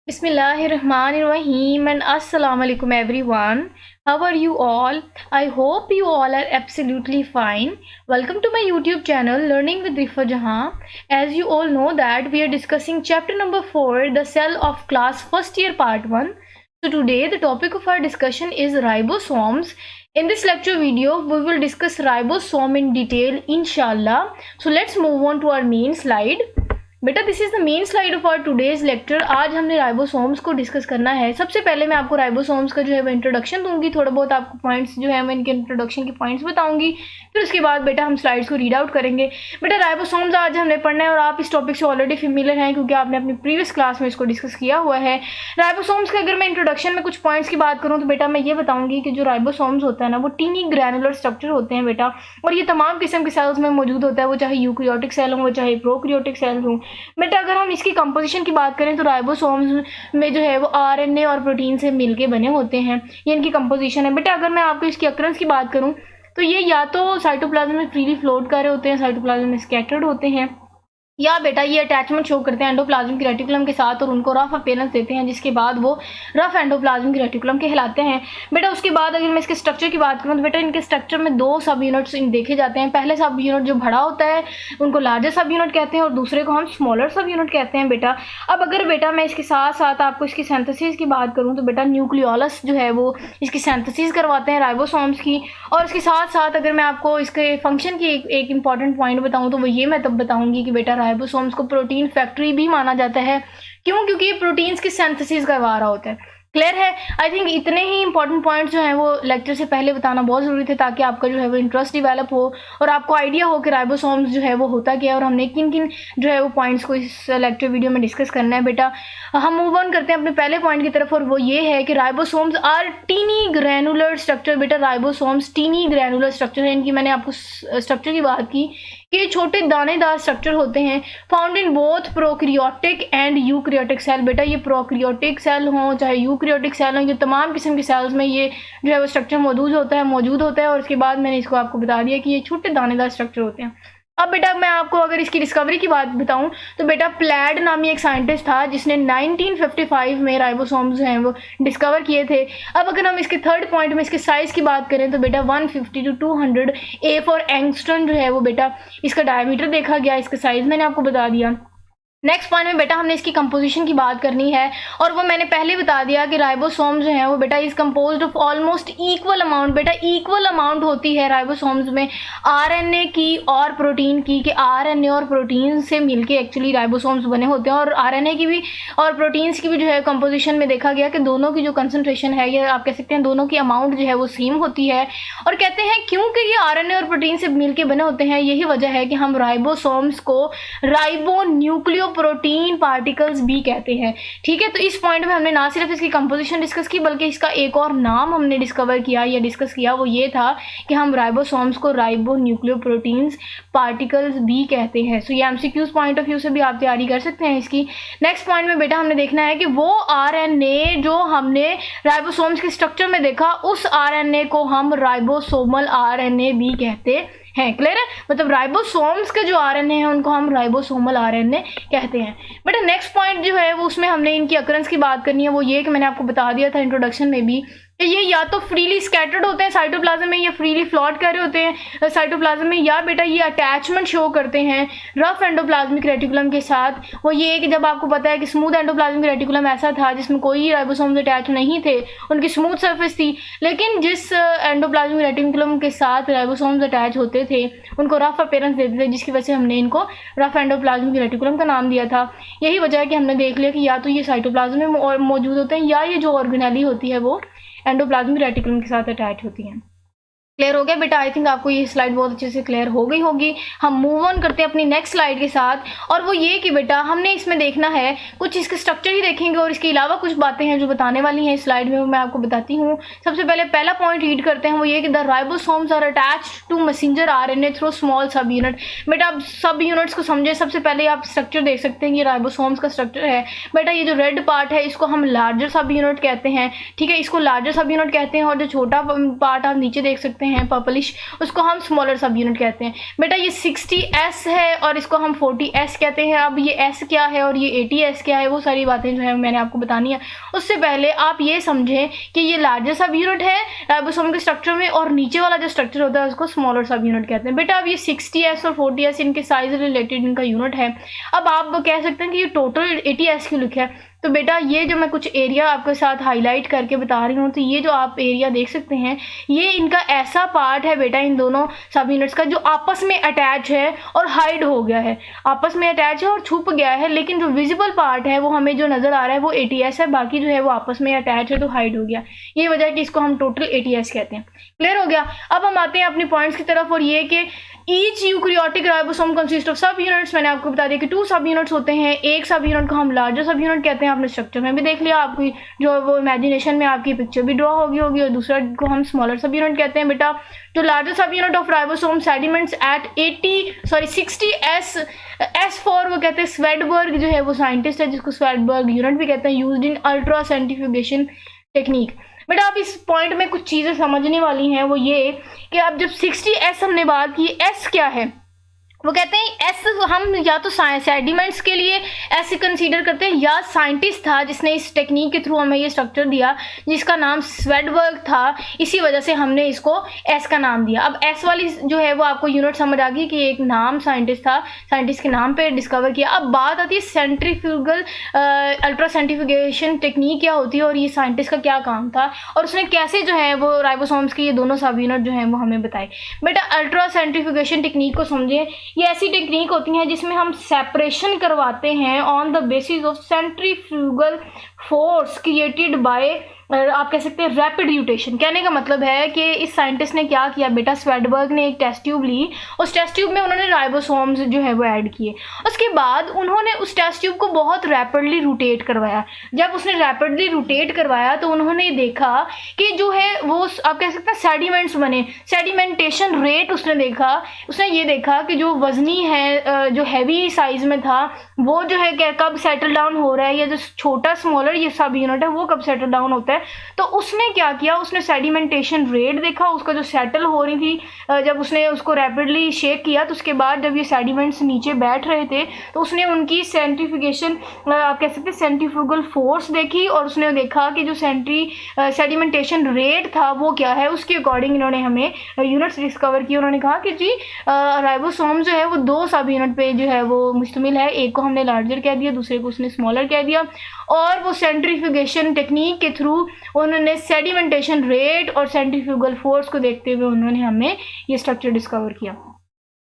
Bismillahirrahmanirrahim and Assalamu alaikum everyone. How are you all? I hope you all are absolutely fine. Welcome to my YouTube channel Learning with Rifa Jahan. As you all know that we are discussing chapter number 4, the cell of class first year part 1. So today the topic of our discussion is ribosomes. In this lecture video we will discuss ribosome in detail inshallah. So let's move on to our main slide. बेटा this is the main slide of our today's lecture. आज हमने ribosomes को discuss करना है। सबसे पहले मैं आपको राइबोसोम्स का जो है वो इंट्रोडक्शन दूंगी, थोड़ा बहुत आपको पॉइंट्स जो है मैं इनके इंट्रोडक्शन के पॉइंट्स बताऊंगी, फिर उसके बाद बेटा हम स्लाइड्स को रीड आउट करेंगे। बेटा राइबोसोम्स आज हमने पढ़ना है और आप इस टॉपिक से ऑलरेडी फेमिलियर हैं क्योंकि आपने अपनी प्रीवियस क्लास में इसको डिस्कस किया हुआ है। राइबोसोम्स के अगर मैं इंट्रोडक्शन में कुछ पॉइंट्स की बात करूँ तो बेटा मैं ये बताऊंगी कि जो राइबोसोम्स होता है ना वो टीनी ग्रैनुलर स्ट्रक्चर होते हैं बेटा, और ये तमाम किस्म के सेल्स में मौजूद होता है, वो चाहे यूकैरियोटिक सेल हो चाहे प्रोकैरियोटिक सेल हो। बेटा अगर हम इसकी कंपोजिशन की बात करें तो राइबोसोम्स में जो है वो आरएनए और प्रोटीन से मिलके बने होते हैं, ये इनकी कंपोजिशन है। बेटा अगर मैं आपको इसकी अकरेंस की बात करूं तो ये या तो साइटोप्लाज्म में फ्रीली फ्लोट कर रहे होते हैं, साइटोप्लाज्म में स्कैटर्ड होते हैं, या बेटा ये अटैचमेंट शो करते हैं एंडोप्लाज्मिक रेटिकुलम के साथ और उनको रफ अपीयरेंस देते हैं, जिसके बाद वो रफ एंडोप्लाज्मिक रेटिकुलम कहलाते हैं। बेटा उसके बाद अगर मैं इसके स्ट्रक्चर की बात करूं तो बेटा इनके स्ट्रक्चर में दो सब यूनिट्स देखे जाते हैं। पहले सब यूनिट जो बड़ा होता है उनको लार्जर सब यूनिट कहते हैं और दूसरे को हम स्मॉलर सब यूनिट कहते हैं बेटा। अब अगर बेटा मैं इसके साथ साथ आपको इसकी सिंथेसिस की बात करूँ तो बेटा न्यूक्लियोलस जो है वो इसकी सिंथेसिस करवाते हैं राइबोसोम्स की। और इसके साथ साथ अगर मैं आपको इसके फंक्शन की एक इंपॉर्टेंट पॉइंट बताऊँ तो वो ये मैं तब बताऊँगी कि बेटा राइबोसोम्स को प्रोटीन फैक्ट्री भी माना जाता है। क्यों? क्योंकि ये प्रोटीन्स की सिंथेसिस करवा रहा होता है। क्लियर है? आई थिंक इतने ही इंपॉर्टेंट पॉइंट्स जो हैं वो लेक्चर से पहले बताना बहुत ज़रूरी थे ताकि आपका जो है वो इंटरेस्ट डेवलप हो और आपको आइडिया हो कि राइबोसोम्स जो है वो होता क्या है और हमने किन किन जो है वो पॉइंट्स को इस लेक्चर वीडियो में डिस्कस करना है। बेटा हम मूव ऑन करते हैं अपने पहले पॉइंट की तरफ और वो ये है कि ribosomes are tiny granular structure. बेटा राइबोसोम्स टीनी ग्रैनुलर स्ट्रक्चर है। इनकी मैंने आपको स्ट्रक्चर की बात की कि ये छोटे दानेदार स्ट्रक्चर होते हैं, found in both prokaryotic and eukaryotic cell. बेटा ये प्रोकैरियोटिक सेल हों चाहे यूकैरियोटिक सेल हों, ये तमाम किस्म के सेल्स में ये जो है वो स्ट्रक्चर मौजूद होता है और उसके बाद मैंने इसको आपको बता दिया कि ये छोटे दानेदार स्ट्रक्चर होते हैं। अब बेटा मैं आपको अगर इसकी डिस्कवरी की बात बताऊं तो बेटा प्लैड नामी एक साइंटिस्ट था जिसने 1955 में राइबोसोम्स हैं वो डिस्कवर किए थे। अब अगर हम इसके थर्ड पॉइंट में इसके साइज़ की बात करें तो बेटा 150 to 200 ए फॉर एंगस्ट्रम जो है वो बेटा इसका डायमीटर देखा गया, इसका साइज़ मैंने आपको बता दिया। नेक्स्ट पॉइंट में बेटा हमने इसकी कंपोजिशन की बात करनी है और वो मैंने पहले बता दिया कि राइबोसोम्स जो हैं वो बेटा is composed of almost equal amount. बेटा इक्वल अमाउंट होती है राइबोसोम्स में आरएनए की और प्रोटीन की, कि आरएनए और प्रोटीन से मिलके एक्चुअली राइबोसोम्स बने होते हैं। और आरएनए की भी और प्रोटीन्स की भी जो है कंपोजिशन में देखा गया कि दोनों की जो कंसनट्रेशन है या आप कह सकते हैं दोनों की अमाउंट जो है वो सेम होती है। और कहते हैं क्योंकि ये आरएनए और प्रोटीन से मिलके बने होते हैं, यही वजह है कि हम राइबोसोम्स को राइबो न्यूक्लियो प्रोटीन पार्टिकल्स भी कहते हैं। ठीक है, तो इस पॉइंट में हमने ना सिर्फ इसकी कंपोजिशन डिस्कस की बल्कि इसका एक और नाम हमने डिस्कवर किया या डिस्कस किया, वो ये था कि हम राइबोसोम्स को राइबो न्यूक्लियो प्रोटीन्स पार्टिकल्स भी कहते हैं। सो ये एमसीक्यूज पॉइंट ऑफ व्यू से भी आप तैयारी कर सकते हैं इसकी। नेक्स्ट पॉइंट में बेटा हमने देखना है कि वो आरएनए जो हमने राइबोसोम्स के स्ट्रक्चर में देखा उस आरएनए को हम राइबोसोमल आरएनए भी कहते हैं। क्लियर है? मतलब राइबोसोम्स के जो आरएनए हैं उनको हम राइबोसोमल आरएनए कहते हैं। बेटा नेक्स्ट पॉइंट जो है वो उसमें हमने इनकी अकरेंस की बात करनी है, वो ये कि मैंने आपको बता दिया था इंट्रोडक्शन में भी कि ये या तो फ्रीली स्कैटर्ड होते हैं साइटोप्लाज्म में, या फ्रीली फ्लोट कर रहे होते हैं साइटोप्लाज्म में, या बेटा ये अटैचमेंट शो करते हैं रफ एंडोप्लाज्मिक रेटिकुलम के साथ। वो ये कि जब आपको पता है कि स्मूथ एंडोप्लाज्मिक रेटिकुलम ऐसा था जिसमें कोई राइबोसोम्स अटैच नहीं थे, उनकी स्मूथ सरफेस थी, लेकिन जिस एंडोप्लाज्मिक रेटिकुलम के साथ राइबोसोम्स अटैच होते थे उनको रफ अपीयरेंस देते थे, जिसकी वजह से हमने इनको रफ एंडोप्लाज्मिक रेटिकुलम का नाम दिया था। यही वजह है कि हमने देख लिया कि या तो ये साइटोप्लाज्म में मौजूद होते हैं या ये जो ऑर्गेनेली होती है वो एंडोप्लाज्मिक रेटिकुलम के साथ अटैच होती हैं। क्लियर हो गया बेटा? आई थिंक आपको ये स्लाइड बहुत अच्छे से क्लियर हो गई होगी। हम मूव ऑन करते हैं अपनी नेक्स्ट स्लाइड के साथ और वो ये कि बेटा हमने इसमें देखना है कुछ इसके स्ट्रक्चर ही देखेंगे और इसके अलावा कुछ बातें हैं जो बताने वाली हैं इस स्लाइड में, मैं आपको बताती हूँ। सबसे पहले पहला पॉइंट रीड करते हैं, वो ये कि the ribosomes are attached to messenger RNA through small sub unit. बेटा आप सब यूनिट्स को समझे, सबसे पहले आप स्ट्रक्चर देख सकते हैं, ये राइबोसोम्स का स्ट्रक्चर है। बेटा ये जो रेड पार्ट है इसको हम लार्जर सब यूनिट कहते हैं। ठीक है, इसको लार्जर सब यूनिट कहते हैं और जो छोटा पार्ट आप नीचे देख सकते हैं सकते हैं पर्पलिश, उसको हम स्मॉलर सब यूनिट कहते हैं। बेटा ये 60s है और इसको हम 40s कहते हैं। अब ये s क्या है और ये 80s क्या है, वो सारी बातें जो है मैंने आपको बतानी है। उससे पहले आप ये समझें कि ये लार्जर सब यूनिट है राइबोसोम के स्ट्रक्चर में, और नीचे वाला जो स्ट्रक्चर होता है उसको स्मॉलर सब यूनिट कहते हैं। बेटा अब ये 60s और 40s इनके साइज रिलेटेड इनका यूनिट है। अब आप कह सकते हैं कि ये टोटल 80s क्यों लिखा है, तो बेटा ये जो मैं कुछ एरिया आपके साथ हाईलाइट करके बता रही हूँ, तो ये जो आप एरिया देख सकते हैं ये इनका ऐसा पार्ट है बेटा इन दोनों सब यूनिट्स का जो आपस में अटैच है और हाइड हो गया है, आपस में अटैच है और छुप गया है, लेकिन जो विजिबल पार्ट है वो हमें जो नज़र आ रहा है वो 80s है, बाकी जो है वो आपस में अटैच है तो हाइड हो गया। ये वजह है कि इसको हम टोटल 80s कहते हैं। क्लियर हो गया। अब हम आते हैं अपने पॉइंट्स की तरफ, और ये कि each eukaryotic ribosome consist of सब यूनिट्स। मैंने आपको बता दिया कि 2 सब यूनिट्स होते हैं, एक सब यूनिट को हम लार्जर सब यूनिट कहते हैं, आपने स्ट्रक्चर में भी देख लिया, आपकी जो वो इमेजिनेशन में आपकी पिक्चर भी ड्रॉ होगी और दूसरा को हम स्मॉलर सब यूनिट कहते हैं। बेटा जो larger sub unit of ribosome sediments at 60s S4 वो कहते हैं स्वेडबर्ग जो है वो साइंटिस्ट है जिसको स्वेडबर्ग यूनिट भी कहते हैं, used in ultra centrifugation technique. बेटा आप इस पॉइंट में कुछ चीज़ें समझने वाली हैं, वो ये कि अब जब 60s हमने बात की, S क्या है, वो कहते हैं एस हम या तो सेडिमेंट्स के लिए ऐसे कंसीडर करते हैं, या साइंटिस्ट था जिसने इस टेक्निक के थ्रू हमें ये स्ट्रक्चर दिया जिसका नाम स्वेडबर्ग था, इसी वजह से हमने इसको एस का नाम दिया। अब एस वाली जो है वो आपको यूनिट समझ आ गई कि एक नाम साइंटिस्ट था, साइंटिस्ट के नाम पे डिस्कवर किया। अब बात आती है सेंट्रीफ्यूगल अल्ट्रा सेंट्रीफ्यूगेशन टेक्निक क्या होती है और ये साइंटिस्ट का क्या काम था और उसने कैसे जो है वो राइबोसोम्स के ये दोनों सब यूनिट जो है वो हमें बताए। बेटा अल्ट्रा सेंट्रीफ्यूगेशन टेक्निक को समझें, ये ऐसी टेक्निक होती है जिसमें हम सेपरेशन करवाते हैं on the basis of centrifugal force created by, आप कह सकते हैं रैपिड रोटेशन। कहने का मतलब है कि इस साइंटिस्ट ने क्या किया बेटा, स्वेडबर्ग ने एक टेस्ट ट्यूब ली, उस टेस्ट ट्यूब में उन्होंने राइबोसोम्स जो है वो ऐड किए, उसके बाद उन्होंने उस टेस्ट ट्यूब को बहुत रैपिडली रोटेट करवाया। जब उसने रैपिडली रोटेट करवाया तो उन्होंने देखा कि जो है वो आप कह सकते हैं सेडिमेंट्स बने, सेडिमेंटेशन रेट उसने देखा, उसने ये देखा कि जो वजनी है जो हैवी साइज में था वो जो है कब सेटल डाउन हो रहा है, या जो छोटा स्मॉलर ये सब यूनिट है वो कब सेटल डाउन होता है। तो उसने क्या किया, उसने सेडिमेंटेशन रेट देखा उसका जो सेटल हो रही थी, जब उसने उसको रैपिडली शेक किया तो उसके बाद जब ये सेडिमेंट्स नीचे बैठ रहे थे तो उसने उनकी सेंट्रीफ्यूगेशन आप कह सकते हैं सेंट्रीफ्यूगल फोर्स देखी, और उसने देखा कि जो सेडिमेंटेशन रेट था वो क्या है, उसके अकॉर्डिंग इन्होंने हमें यूनिट्स डिस्कवर किए। उन्होंने कहा कि जी राइबोसोम जो है वो 2 सब यूनिट पे जो है वो मुश्तमिल है, एक को हमने लार्जर कह दिया, दूसरे को उसने स्मॉलर कह दिया, और वो सेंट्रीफ्यूगेशन टेक्निक के थ्रू उन्होंने सेडिमेंटेशन रेट और सेंट्रीफ्यूगल फोर्स को देखते हुए उन्होंने हमें ये स्ट्रक्चर डिस्कवर किया।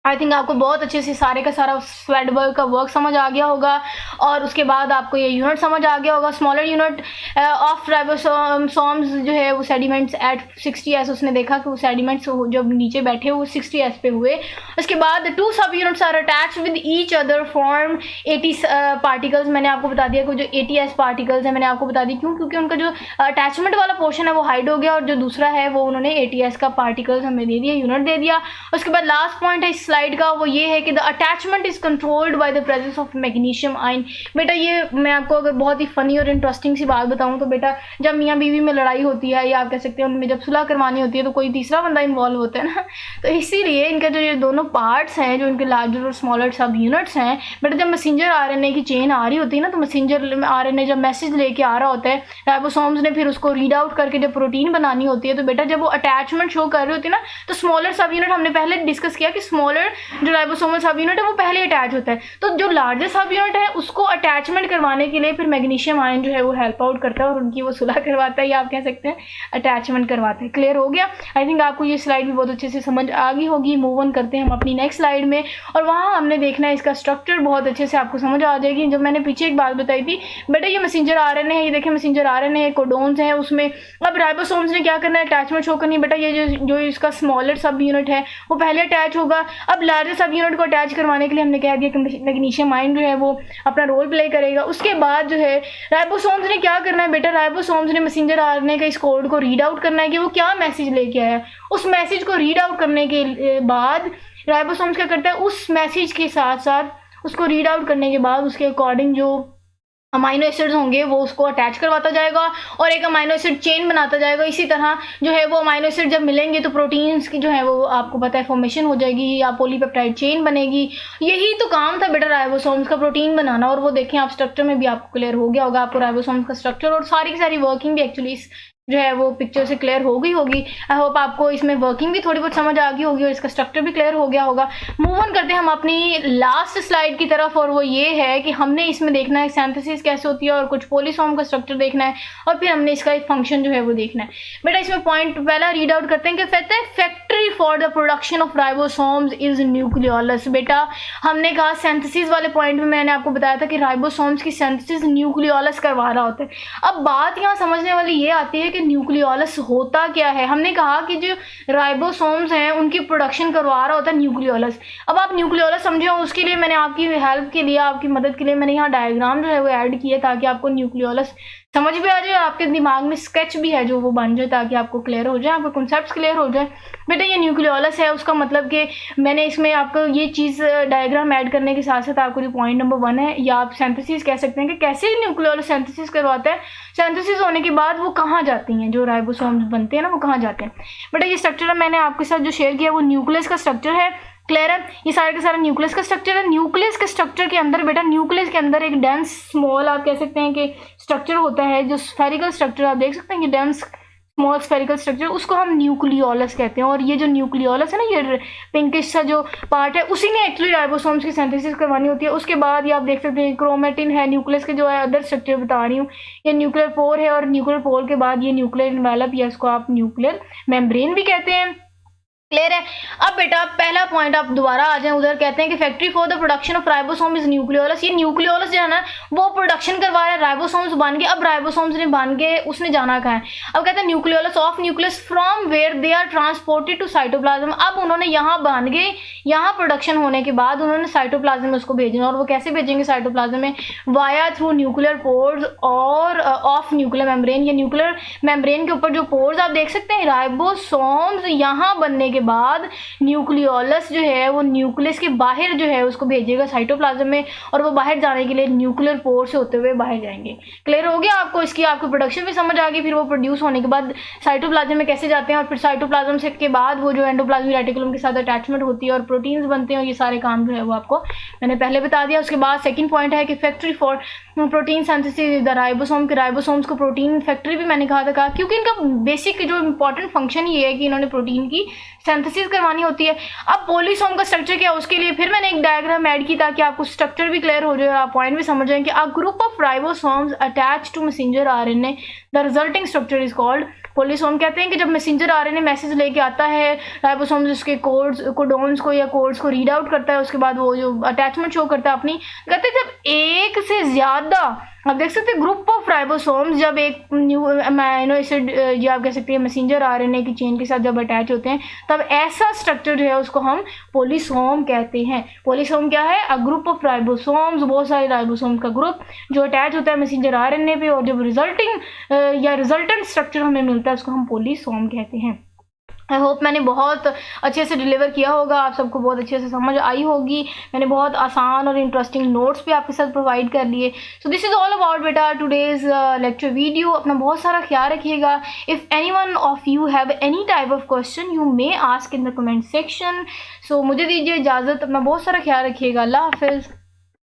आई थिंक आपको बहुत अच्छे से सारे का सारा स्वेडबर्ग का वर्क समझ आ गया होगा, और उसके बाद आपको ये यूनिट समझ आ गया होगा। स्मॉलर यूनिट ऑफ राइबोसोम्स जो है वो सेडिमेंट्स एट 60s, उसने देखा कि वो सेडिमेंट्स जब नीचे बैठे वो 60s पे हुए। उसके बाद 2 sub units are attach with each other form 80 particles. मैंने आपको बता दिया कि जो 80s पार्टिकल्स है मैंने आपको बता दी क्यों, क्योंकि उनका जो अटैचमेंट वाला पोर्शन है वो हाइड हो गया, और जो दूसरा है वो उन्होंने 80s का पार्टिकल्स हमें दे दिया, यूनिट दे दिया। उसके बाद लास्ट पॉइंट है स्लाइड का, वो ये है कि the attachment is controlled by the presence of magnesium ion. बेटा ये मैं आपको अगर बहुत ही फनी और इंटरेस्टिंग सी बात बताऊं तो बेटा जब मियाँ बीवी में लड़ाई होती है या आप कह सकते हैं उनमें जब सुलह करवानी होती है तो कोई तीसरा बंदा इन्वॉल्व होता है ना, तो इसीलिए इनका जो ये दोनों पार्ट्स हैं जो इनके लार्जर और स्मॉलर सब यूनिट्स हैं, बेटा जब मैसेंजर आरएनए की चेन आ रही होती है ना, तो मैसेंजर आरएनए जब मैसेज लेके आ रहा होता है राइबोसोम्स ने फिर उसको रीड आउट करके जब प्रोटीन बनानी होती है, तो बेटा जब वो अटैचमेंट शो कर रही होती है ना, तो स्मॉलर सब यूनिट हमने पहले डिस्कस किया कि स्मॉलर जो राइबोसोमल सब यूनिट है वो पहले अटैच होता है, तो जो लार्जर सब यूनिट है उसको अटैचमेंट करवाने के लिए फिर मैग्नीशियम आयन जो है वो हेल्प आउट करता है और उनकी वो सुलह करवाता है, या आप कह सकते हैं अटैचमेंट करवाता है। क्लियर हो गया। आई थिंक आपको ये स्लाइड भी बहुत अच्छे से समझ आ गई होगी। मूव ऑन करते हैं हम अपनी नेक्स्ट स्लाइड में, और वहाँ हमने देखना है इसका स्ट्रक्चर बहुत अच्छे से आपको समझ आ जाएगी। जब मैंने पीछे एक बात बताई थी बेटा ये मैसेंजर आरएनए है, ये देखें मैसेंजर आरएनए है, कोडोन्स है उसमें। अब राइबोसोम्स ने क्या करना है, अटैचमेंट शो करनी है। बेटा ये जो इसका स्मॉलर सब यूनिट है वो पहले अटैच होगा। अब लार्जर सब यूनिट को अटैच करवाने के लिए हमने कह दिया कि मैग्नीशियम आयन जो है वो अपना रोल प्ले करेगा। उसके बाद जो है राइबोसोम्स ने क्या करना है बेटा, राइबोसोम्स ने मैसेंजर आरएनए का इस कोड को रीड आउट करना है कि वो क्या मैसेज लेके आया। उस मैसेज को रीड आउट करने के बाद राइबोसोम्स क्या करता है, उस मैसेज के साथ साथ उसको रीड आउट करने के बाद उसके अकॉर्डिंग जो अमाइनो एसिड्स होंगे वो उसको अटैच करवाता जाएगा और एक अमाइनो एसिड चेन बनाता जाएगा। इसी तरह जो है वो अमाइनो एसिड जब मिलेंगे तो प्रोटीन्स की जो है वो आपको पता है फॉर्मेशन हो जाएगी या पॉलीपेप्टाइड चेन बनेगी। यही तो काम था बेटा राइबोसोम्स का, प्रोटीन बनाना। और वो देखें आप स्ट्रक्चर में भी आपको क्लियर हो गया होगा, आपको राइबोसोम्स का स्ट्रक्चर और सारी की सारी वर्किंग भी एक्चुअली जो है वो पिक्चर से क्लियर हो गई होगी। आई होप आपको इसमें वर्किंग भी थोड़ी बहुत समझ आ गई होगी और इसका स्ट्रक्चर भी क्लियर हो गया होगा। मूव ऑन करते हैं हम अपनी लास्ट स्लाइड की तरफ, और वो ये है कि हमने इसमें देखना है सिंथेसिस कैसे होती है और कुछ पॉलीसोम का स्ट्रक्चर देखना है और फिर हमने इसका एक फंक्शन जो है वो देखना है। बेटा इसमें पॉइंट पहला रीड आउट करते हैं कि कहते हैं factory for the production of ribosomes is nucleolus. बेटा हमने कहा सिंथेसिस वाले पॉइंट में मैंने आपको बताया था कि राइबोसोम्स की सिंथेसिस न्यूक्लियोलस करवा रहा होता है। अब बात यहाँ समझने वाली ये आती है कि न्यूक्लियोलस होता क्या है। हमने कहा कि जो राइबोसोम्स हैं उनकी प्रोडक्शन करवा रहा होता है न्यूक्लियोलस। अब आप न्यूक्लियोलस समझे हो, उसके लिए मैंने आपकी हेल्प के लिए, आपकी मदद के लिए मैंने यहाँ डायग्राम जो है वो ऐड किया ताकि आपको न्यूक्लियोलस समझ भी आ जाए, आपके दिमाग में स्केच भी है जो वो बन जाए ताकि आपको क्लियर हो जाए, आपके कॉन्सेप्ट्स क्लियर हो जाए। बेटा ये न्यूक्लियोलस है, उसका मतलब कि मैंने इसमें आपको ये चीज़ डायग्राम ऐड करने के साथ साथ आपको जो पॉइंट नंबर 1 है या आप सिंथेसिस कह सकते हैं कि कैसे न्यूक्लियोलस सिंथेसिस करवाता है। सिंथेसिस होने के बाद वो कहाँ जाती हैं, जो राइबोसोम्स बनते हैं ना वो कहाँ जाते हैं। बेटा ये स्ट्रक्चर मैंने आपके साथ जो शेयर किया वो न्यूक्लियस का स्ट्रक्चर है। क्लियर है, ये सारा का सारा न्यूक्लियस का स्ट्रक्चर है। न्यूक्लियस के स्ट्रक्चर के अंदर बेटा न्यूक्लियस के अंदर एक डेंस स्मॉल आप कह सकते हैं कि स्ट्रक्चर होता है, जो स्फेरिकल स्ट्रक्चर आप देख सकते हैं कि डेंस स्मॉल स्फेरिकल स्ट्रक्चर, उसको हम न्यूक्लियोलस कहते हैं। और ये जो न्यूक्लियोलस है ना, ये पिंकिश सा जो पार्ट है, उसी ने एक्चुअली राइबोसोम्स की सिंथेसिस करवानी होती है। उसके बाद ये आप देख सकते हैं क्रोमेटिन है, न्यूक्लियस के जो है अदर स्ट्रक्चर बता रही हूँ, ये न्यूक्लियर पोर है और न्यूक्लियर पोर के बाद ये न्यूक्लियर एनवेलप या इसको आप न्यूक्लियर मेम्ब्रेन भी कहते हैं। क्लियर है। अब बेटा पहला पॉइंट आप दोबारा आ जाएं उधर, कहते हैं कि factory for the production of ribosome is nucleolus. ये न्यूक्लियोलस जो है ना वो प्रोडक्शन करवा रहा है राइबोसोम्स बन के। अब राइबोसोम्स ने बन के उसने जाना कहाँ है, अब कहते हैं nucleolus of nucleus from where they are transported to cytoplasm. अब उन्होंने यहाँ बन गए, यहाँ प्रोडक्शन होने के बाद उन्होंने साइटोप्लाज्म में उसको भेजना, और वो कैसे भेजेंगे साइटोप्लाज्म में, वाया थ्रू न्यूक्लियर पोर्स और ऑफ न्यूक्लियर मेम्ब्रेन। या न्यूक्लियर मेम्ब्रेन के ऊपर जो पोर्स आप देख सकते हैं, राइबोसोम्स यहाँ बनने के बाद न्यूक्लियोलस जो है वो न्यूक्लियस के बाहर जो है उसको भेजेगा साइटोप्लाज्म में, और वो बाहर जाने के लिए न्यूक्लियर पोर से होते हुए बाहर जाएंगे। क्लियर हो गया आपको, इसकी आपको प्रोडक्शन भी समझ आ गई। फिर वो प्रोड्यूस होने के बाद साइटोप्लाज्म में कैसे जाते हैं, और फिर साइटोप्लाज्म से के बाद वो जो एंडोप्लाज्मिक रेटिकुलम के साथ अटैचमेंट होती है और प्रोटीन्स बनते हैं, और ये सारे काम जो है वो आपको मैंने पहले बता दिया। उसके बाद सेकंड पॉइंट है कि factory for protein synthesis the ribosome, के राइबोसोम्स को प्रोटीन फैक्ट्री भी मैंने कहा क्योंकि इनका बेसिक जो इंपॉर्टेंट फंक्शन ये है कि इन्होंने प्रोटीन की सिंथेसिस करवानी होती है। अब पॉलीसोम का स्ट्रक्चर क्या है, उसके लिए फिर मैंने एक डायग्राम ऐड की ताकि आपको स्ट्रक्चर भी क्लियर हो जाए और आप पॉइंट भी समझ जाएं कि a group of ribosomes attach to messenger RNA the resulting structure is called polysome. कहते हैं कि जब मैसेंजर आरएनए मैसेज लेके आता है राइबोसोम्स उसके कोड्स कोडोन्स को या कोड्स को रीड आउट करता है, उसके बाद वो जो अटैचमेंट शो करता है अपनी, कहते हैं जब एक से ज़्यादा आप देख सकते हैं ग्रुप ऑफ राइबोसोम्स जब एक न्यू अमाइनो एसिड या आप कह सकते हैं मैसेंजर आरएनए की चेन के साथ जब अटैच होते हैं, तब ऐसा स्ट्रक्चर जो है उसको हम पॉलीसोम कहते हैं। पॉलीसोम क्या है, अ ग्रुप ऑफ राइबोसोम्स, बहुत सारे राइबोसोम का ग्रुप जो अटैच होता है मैसेंजर आरएनए पे, और जब रिजल्टिंग या रिजल्टेंट स्ट्रक्चर हमें मिलता है उसको हम पॉलीसोम कहते हैं। आई होप मैंने बहुत अच्छे से डिलीवर किया होगा, आप सबको बहुत अच्छे से समझ आई होगी। मैंने बहुत आसान और इंटरेस्टिंग नोट्स भी आपके साथ प्रोवाइड कर लिए। So this is all about बेटा टुडेज़ लेक्चर वीडियो। अपना बहुत सारा ख्याल रखिएगा। If any one of you have any type of question you may ask in the comment section. So मुझे दीजिए इजाज़त, अपना बहुत सारा ख्याल रखिएगा। अल्लाह हाफिज़।